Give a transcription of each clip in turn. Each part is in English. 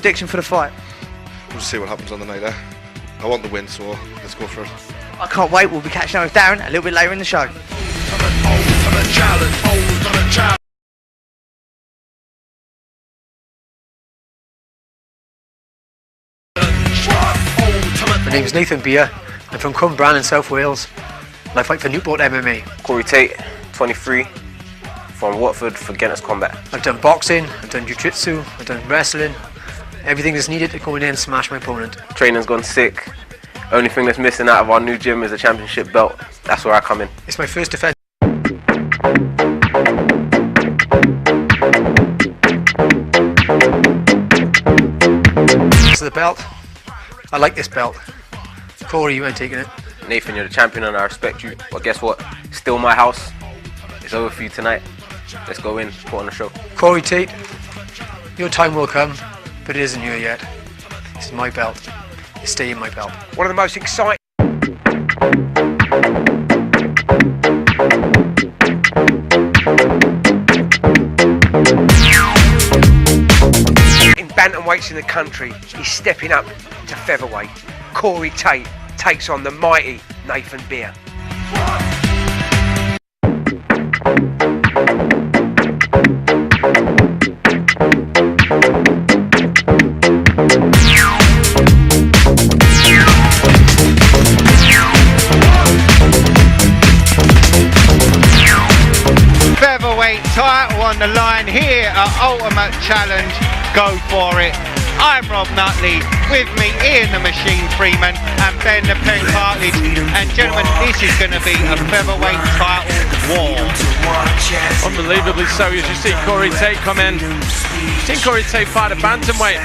prediction for the fight? We'll just see what happens on the night there. I want the win, so let's go for it. I can't wait. We'll be catching up with Darren a little bit later in the show. My name's Nathan Beer. I'm from Cwmbran in South Wales, and I fight for Newport MMA. CORY TAIT, 23, from Watford for Guinness Combat. I've done boxing, I've done jiu-jitsu, I've done wrestling, everything that's needed to go in there and smash my opponent. Training's gone sick. Only thing that's missing out of our new gym is a championship belt. That's where I come in. It's my first defence. This is the belt. I like this belt. Corey, you ain't taking it. Nathan, you're the champion and I respect you. But guess what? Still my house. It's over for you tonight. Let's go in, put on the show. CORY TAIT, your time will come, but it isn't here yet. This is my belt. You stay in my belt. One of the most exciting. Bantamweights in the country, he's stepping up to featherweight. CORY TAIT takes on the mighty Nathan Beer. Featherweight title on the line here at Ultimate Challenge. Go for it. I'm Rob Nutley, with me Iain the Machine Freeman and Ben the Pen Cartledge. And gentlemen, this is going to be a featherweight title war. Unbelievably so, as you see CORY TAIT come in. You've seen CORY TAIT fight a bantamweight,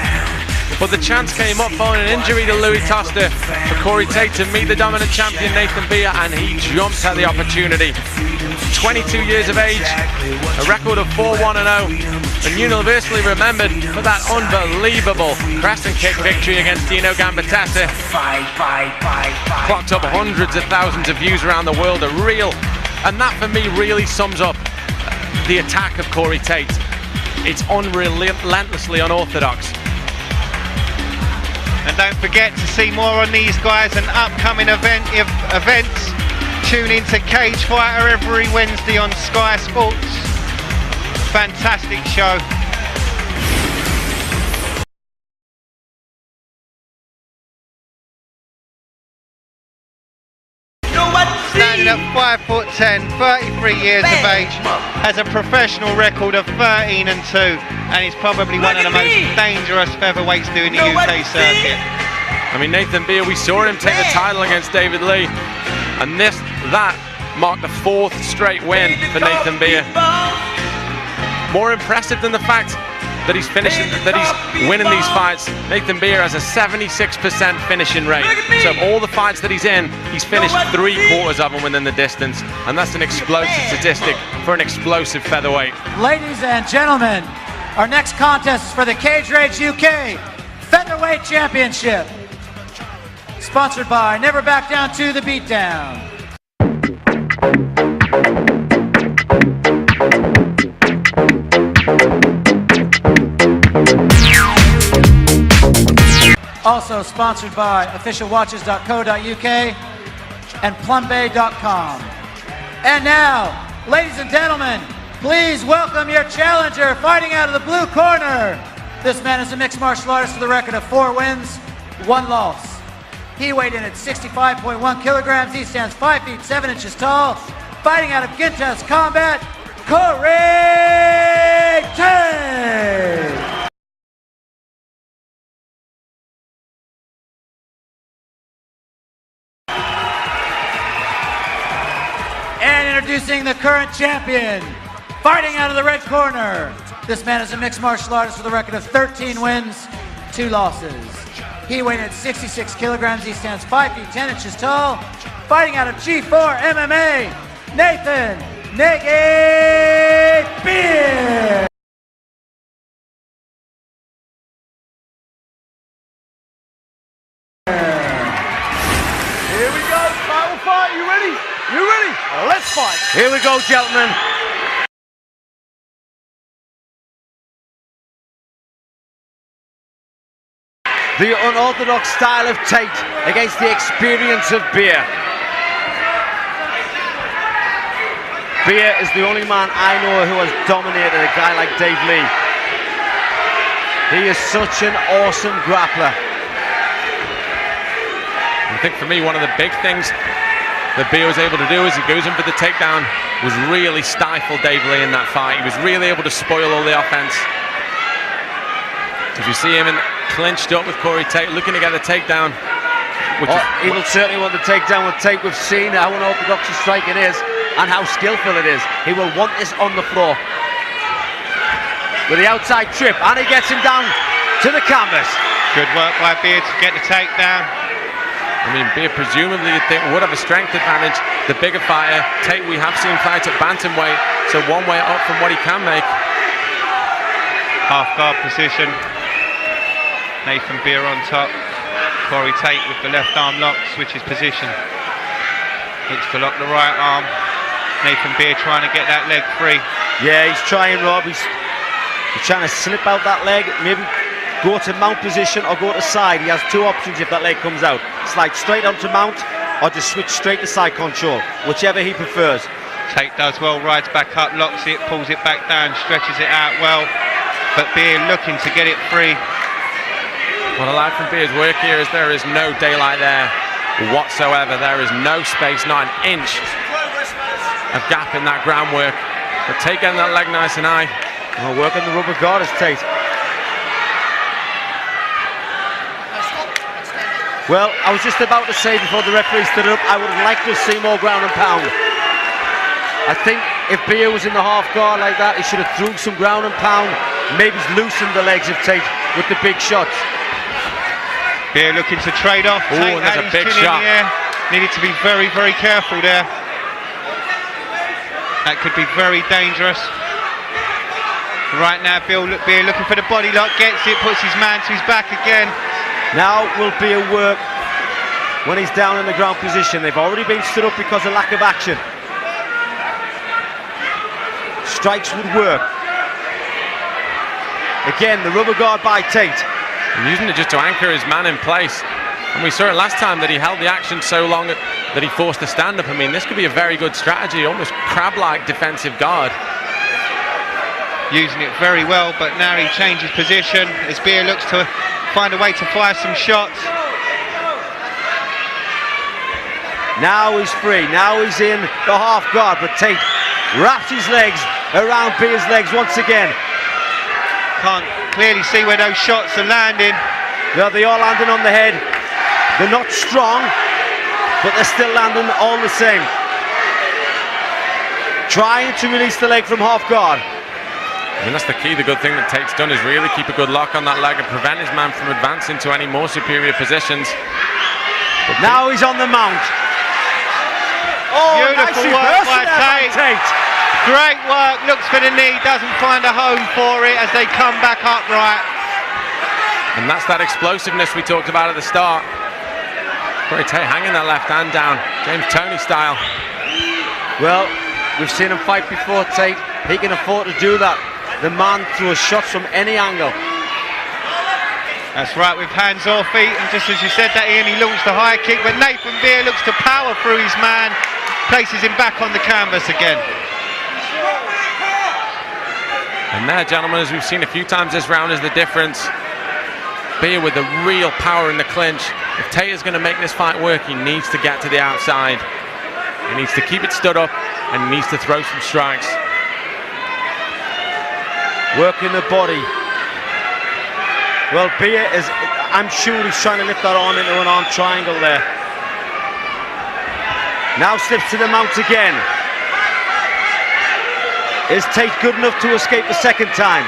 but the chance came up following an injury to Louis Toster for CORY TAIT to meet the dominant champion Nathan Beer, and he jumped at the opportunity. 22 years of age, a record of 4-1-0, and universally remembered for that unbelievable crest and kick victory against Dino Gambatatta. Clocked up hundreds of thousands of views around the world, a reel, and that for me really sums up the attack of CORY TAIT. It's relentlessly unorthodox. And don't forget to see more on these guys and upcoming events. Tune into Cage Fighter every Wednesday on Sky Sports. Fantastic show. Standing at 5'10", 33 years of age, has a professional record of 13-2, and he's probably one of the most dangerous featherweights doing the UK circuit. I mean, Nathan Beer, we saw him take the title against David Lee, and that marked the 4th straight win for Nathan Beer. More impressive than the fact that he's winning these fights, Nathan Beer has a 76% finishing rate. So of all the fights that he's in, he's finished 3/4 of them within the distance, and that's an explosive statistic for an explosive featherweight. Ladies and gentlemen, our next contest is for the Cage Rage UK Featherweight Championship. Sponsored by Never Back Down to the Beatdown. Also sponsored by officialwatches.co.uk and plumbay.com. And now, ladies and gentlemen, please welcome your challenger, fighting out of the blue corner. This man is a mixed martial artist with a record of 4 wins, 1 loss. He weighed in at 65.1 kilograms. He stands 5 feet 7 inches tall. Fighting out of Guinness Combat, CORY TAIT. And introducing the current champion, fighting out of the red corner. This man is a mixed martial artist with a record of 13 wins, 2 losses. He weighed in at 66 kilograms. He stands 5 feet 10 inches tall. Fighting out of G4 MMA, Nathan "Naked" Beer. Here we go, final fight. You ready? You ready? Let's fight. Here we go, gentlemen. The unorthodox style of Tate against the experience of Beer. Beer is the only man I know who has dominated a guy like Dave Lee. He is such an awesome grappler. I think for me, one of the big things that Beer was able to do as he goes in for the takedown was really stifle Dave Lee in that fight. He was really able to spoil all the offense. If you see him clinched up with Corey Tate, looking to get a takedown. He will certainly want the takedown with Tate. We've seen how unorthodox his striking is and how skillful it is. He will want this on the floor. With the outside trip, and he gets him down to the canvas. Good work by Beer to get the takedown. I mean, Beer presumably you'd think would have a strength advantage, the bigger fighter. Tate, we have seen fight at bantamweight, so one way up from what he can make. Half guard position. Nathan Beer on top. Corey Tate with the left arm lock, switches position. Looks to lock the right arm. Nathan Beer trying to get that leg free. Yeah, he's trying, Rob. He's trying to slip out that leg, maybe go to mount position or go to side. He has two options if that leg comes out. Slide straight onto mount or just switch straight to side control, whichever he prefers. Tate does well, rides back up, locks it, pulls it back down, stretches it out well. But Beer looking to get it free. What I like from Beer's work here is there is no daylight there whatsoever. There is no space, not an inch of gap in that groundwork. But Tate getting that leg nice and high. Well, working the rubber guard is Tate. Well, I was just about to say before the referee stood up, I would like to see more ground and pound. I think if Beer was in the half guard like that, he should have threw some ground and pound, maybe loosened the legs of Tate with the big shots. Beer looking to trade off. Oh, and there's a big shot. Needed to be very, very careful there. That could be very dangerous. Right now, Beer looking for the body lock, gets it, puts his man to his back again. Now will Beer work when he's down in the ground position. They've already been stood up because of lack of action. Strikes would work. Again, the rubber guard by Tate. And using it just to anchor his man in place. And we saw it last time that he held the action so long that he forced the stand-up. I mean, this could be a very good strategy, almost crab-like defensive guard. Using it very well, but now he changes position as Beer looks to find a way to fire some shots. Now he's free, now he's in the half guard, but Tate wraps his legs around Beer's legs once again. Can't clearly see where those shots are landing. Well, they are landing on the head. They're not strong, but they're still landing all the same. Trying to release the leg from half guard. I mean, that's the key. The good thing that Tate's done is really keep a good lock on that leg and prevent his man from advancing to any more superior positions. But now he's on the mount. Oh, beautiful work by Tate. Great work, looks for the knee, doesn't find a home for it as they come back upright. And that's that explosiveness we talked about at the start. Corey Tate hanging that left hand down, James Toney style. Well, we've seen him fight before, Tate. He can afford to do that. The man throws shots from any angle. That's right, with hands or feet, and just as you said that, Ian, he launched a high kick, but Nathan Beer looks to power through his man, places him back on the canvas again. And there, gentlemen, as we've seen a few times this round, is the difference. Beer with the real power in the clinch. If Tate is going to make this fight work, he needs to get to the outside. He needs to keep it stood up, and he needs to throw some strikes. Working the body. Well, Beer is, I'm sure he's trying to lift that arm into an arm triangle there. Now slips to the mount again. Is Tate good enough to escape the second time?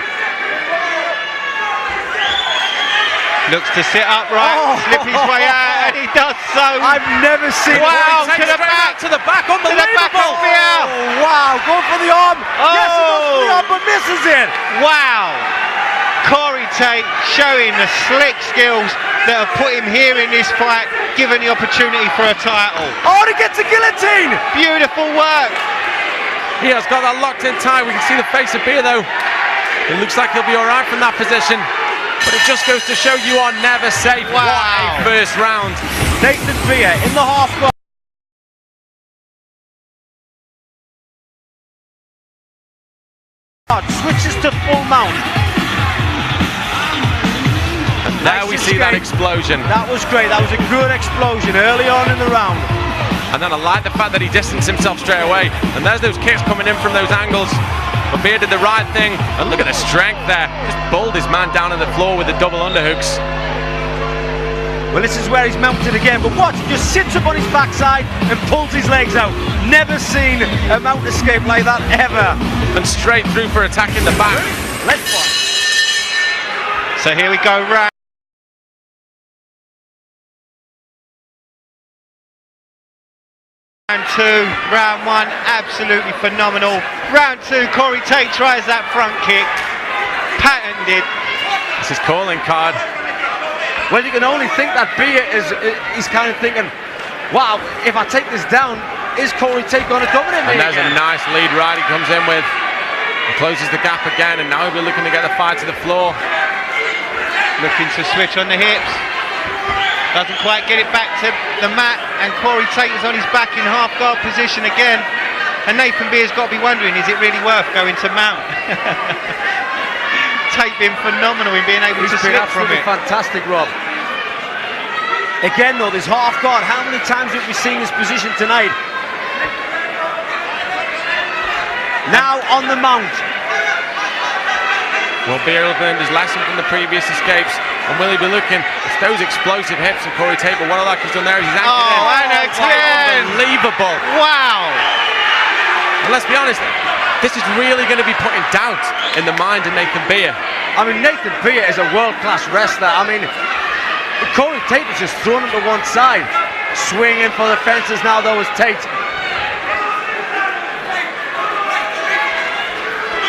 Looks to sit upright, slip his way out, and he does so. I've never seen. Wow, to the back, unbelievable. to the back of Beer. Oh, wow, going for the arm. Oh. Yes, he goes for the arm, but misses it. Wow. Corey Tate showing the slick skills that have put him here in this fight, given the opportunity for a title. Oh, he gets a guillotine. Beautiful work. He has got that locked in tight. We can see the face of Beer though. It looks like he'll be all right from that position. But it just goes to show you are never safe. Wow. What a first round. Nathan Beer in the half guard. Switches to full mount. And now we see that explosion. That was great. That was a good explosion early on in the round. And then I like the fact that he distanced himself straight away. And there's those kicks coming in from those angles. But Beer did the right thing. And look at the strength there. Just bowled his man down on the floor with the double underhooks. Well, this is where he's mounted again. But watch, he just sits up on his backside and pulls his legs out. Never seen a mount escape like that ever. And straight through for attacking the back. Let's watch. So here we go, round two, round one, absolutely phenomenal. Round two, Cory Tait tries that front kick, patented. This is calling card. Well, you can only think that Beer he's kind of thinking, wow, if I take this down, is Cory Tait going to dominate me? And there's a nice lead right he comes in with. He closes the gap again, and now he'll be looking to get the fight to the floor. Looking to switch on the hips. Doesn't quite get it back to the mat, and Cory Tait is on his back in half guard position again. And Nathan Beer's got to be wondering, is it really worth going to mount? Tait been phenomenal in being able to slip from it. Fantastic, Rob. Again, though, this half guard, how many times have we seen this position tonight? Now on the mount. Well, Beer learned his lesson from the previous escapes, and will he be looking? It's those explosive hips from Cory Tait, but what I like he's done there is he's anchored in. And again! Unbelievable. Wow! And let's be honest, this is really going to be putting doubt in the mind of Nathan Beer. I mean, Nathan Beer is a world-class wrestler. I mean, Cory Tait is just thrown him to one side. Swinging for the fences now, though, is Tait.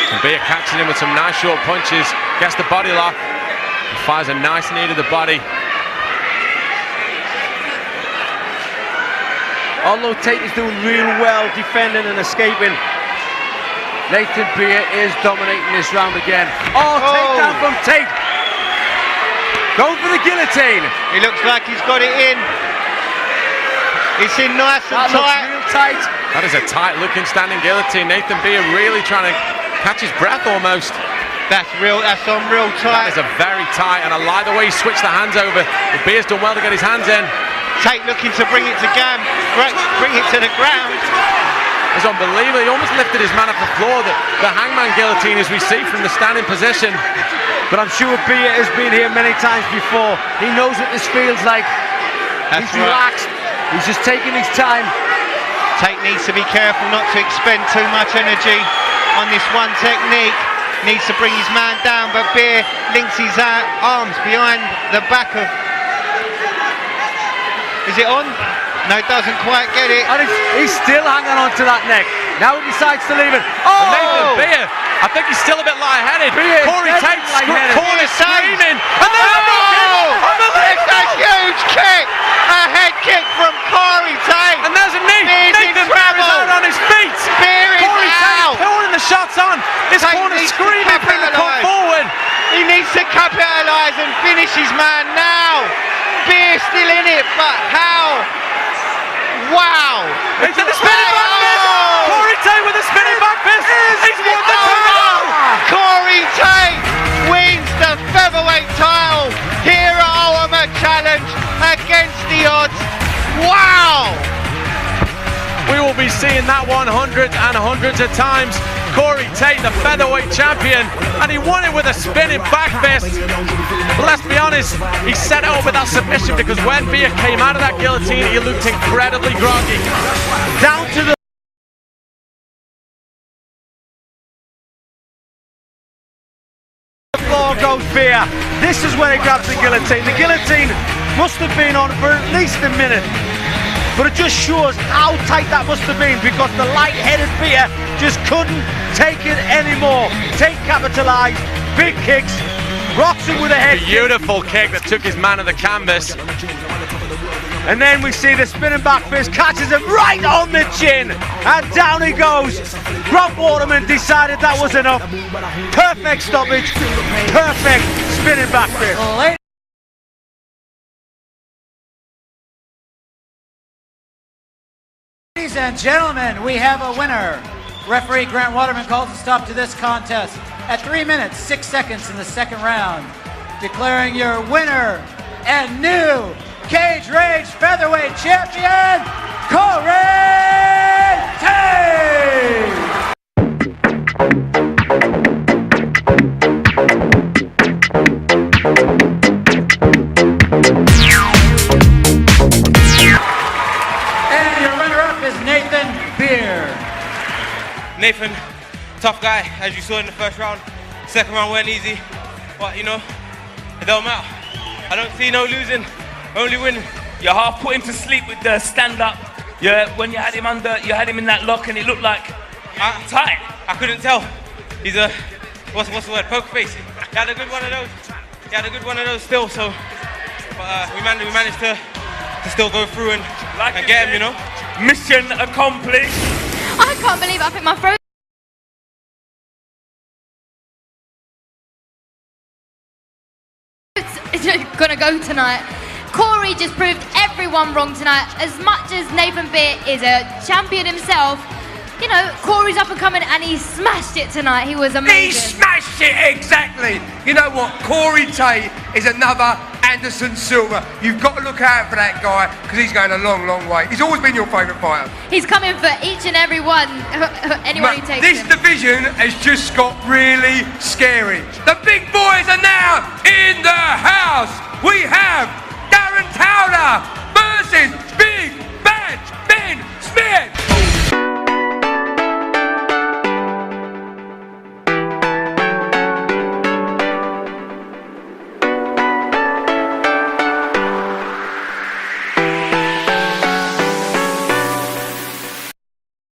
And Beer catching him with some nice short punches, gets the body lock, and fires a nice knee to the body. Although Tait is doing real well defending and escaping, Nathan Beer is dominating this round again. Oh, takedown from Tait. Going for the guillotine. He looks like he's got it in. It's in nice and That looks real tight. That is a tight-looking standing guillotine. Nathan Beer really trying to catch his breath almost. That's on real tight. That is a very tight, and I like the way he switched the hands over. But Beer's done well to get his hands in. Tait looking to bring it to bring it to the ground. It's unbelievable. He almost lifted his man off the floor. The hangman guillotine, as we see from the standing position. But I'm sure Beer has been here many times before. He knows what this feels like. That's He's relaxed. He's just taking his time. Tait needs to be careful not to expend too much energy on this one technique. Needs to bring his man down, but Beer links his arms behind the back of... Is it on? No, it doesn't quite get it. And he's still hanging on to that neck. Now he decides to leave it. Oh! Nathan Beer, I think he's still a bit light-headed. Cory Tait corner screaming. And there's a It's a huge kick! A head kick from Cory Tait. And there's a knee. Beer's in Nathan Beer is trouble. out on his feet. Beer is Cory out. Tait pouring the shots on. This Tait corner needs to screaming for him to come capitalise. forward. He needs to capitalise and finish his man now. Beer still in it, but how? Wow! It's a spinning back fist. Cory Tait with a spinning back fist. He's won the title. Cory Tait wins the featherweight title here at UCMMA Challenge against the odds. Wow! We will be seeing that one hundreds and hundreds of times. Cory Tait, the featherweight champion, and he won it with a spinning back fist. But let's be honest, he set it up with that submission because when Beer came out of that guillotine, he looked incredibly groggy. Down to the floor goes Beer. This is where he grabs the guillotine. The guillotine must have been on for at least a minute. But it just shows how tight that must have been because the light-headed Beer just couldn't take it anymore. Tait capitalised, big kicks, Rocks him with a head kick. Beautiful kick that took his man to the canvas. And then we see the spinning back fist, catches him right on the chin, and down he goes. Rob Waterman decided that was enough. Perfect stoppage, perfect spinning back fist. Ladies and gentlemen, we have a winner. Referee Grant Waterman calls a stop to this contest at 3 minutes, 6 seconds in the second round, declaring your winner and new Cage Rage Featherweight Champion, CORY TAIT! And your runner-up is Nathan Beer. Nathan, tough guy, as you saw in the first round. Second round went easy, but you know, it don't matter. I don't see no losing, only winning. You're half put him to sleep with the stand-up. When you had him in that lock, and it looked like tight. I couldn't tell. He's a what's the word? Poker face. He had a good one of those. He had a good one of those still. So, but we managed to still go through and get him. You know, mission accomplished. I can't believe it. I think my throat is gonna go tonight. Corey just proved everyone wrong tonight. As much as Nathan Beer is a champion himself, you know, Corey's up and coming and he smashed it tonight. He was amazing. He smashed it, exactly. You know what? CORY TAIT is another Anderson Silva. You've got to look out for that guy because he's going a long, long way. He's always been your favourite fighter. He's coming for each and every one, anyone who takes this him. division has just got really scary. The big boys are now in the house. We have